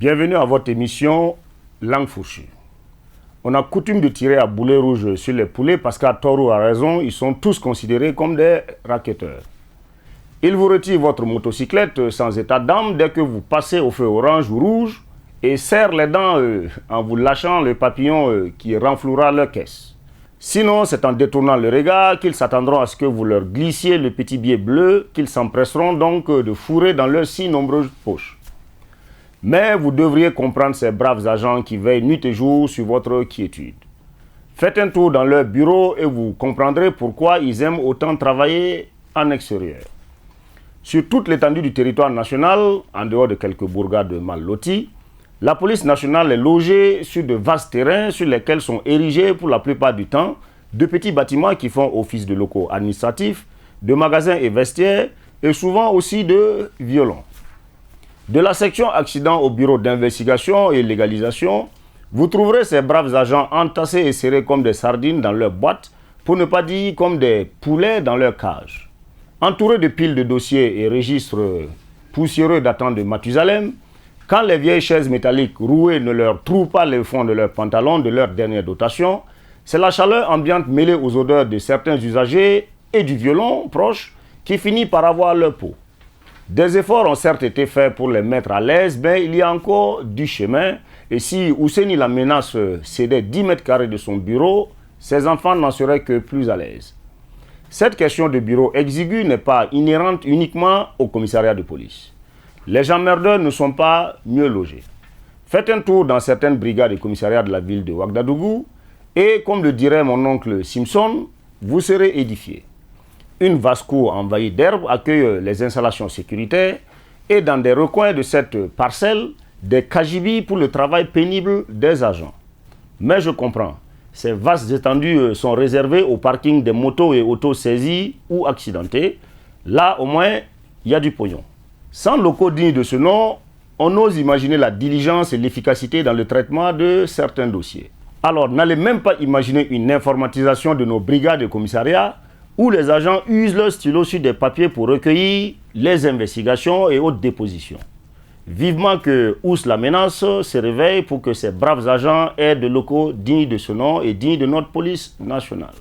Bienvenue à votre émission Langue fourchue. On a coutume de tirer à boulet rouge sur les poulets parce qu'à tort ou à raison, ils sont tous considérés comme des racketteurs. Ils vous retirent votre motocyclette sans état d'âme dès que vous passez au feu orange ou rouge et serrent les dents en vous lâchant le papillon qui renflouera leur caisse. Sinon, c'est en détournant le regard qu'ils s'attendront à ce que vous leur glissiez le petit billet bleu qu'ils s'empresseront donc de fourrer dans leurs si nombreuses poches. Mais vous devriez comprendre ces braves agents qui veillent nuit et jour sur votre quiétude. Faites un tour dans leur bureau et vous comprendrez pourquoi ils aiment autant travailler en extérieur. Sur toute l'étendue du territoire national, en dehors de quelques bourgades mal loties, la police nationale est logée sur de vastes terrains sur lesquels sont érigés pour la plupart du temps de petits bâtiments qui font office de locaux administratifs, de magasins et vestiaires et souvent aussi de violons. De la section accident au bureau d'investigation et légalisation, vous trouverez ces braves agents entassés et serrés comme des sardines dans leur boîte, pour ne pas dire comme des poulets dans leur cage. Entourés de piles de dossiers et registres poussiéreux datant de Mathusalem, quand les vieilles chaises métalliques rouées ne leur trouvent pas le fond de leurs pantalons de leur dernière dotation, c'est la chaleur ambiante mêlée aux odeurs de certains usagers et du violon proche qui finit par avoir leur peau. Des efforts ont certes été faits pour les mettre à l'aise, mais il y a encore du chemin. Et si Ousseini la menace cédait 10 mètres carrés de son bureau, ses enfants n'en seraient que plus à l'aise. Cette question de bureau exigu n'est pas inhérente uniquement au commissariat de police. Les gens merdeurs ne sont pas mieux logés. Faites un tour dans certaines brigades et commissariats de la ville de Ouagadougou et, comme le dirait mon oncle Simpson, vous serez édifiés. Une vaste cour envahie d'herbe accueille les installations sécuritaires et dans des recoins de cette parcelle, des kajibis pour le travail pénible des agents. Mais je comprends, ces vastes étendues sont réservées au parking des motos et autos saisies ou accidentées. Là, au moins, il y a du pognon. Sans locaux dignes de ce nom, on ose imaginer la diligence et l'efficacité dans le traitement de certains dossiers. Alors, n'allez même pas imaginer une informatisation de nos brigades et commissariats où les agents usent leur stylo sur des papiers pour recueillir les investigations et autres dépositions. Vivement que Ous la menace se réveille pour que ces braves agents aient des locaux dignes de ce nom et dignes de notre police nationale.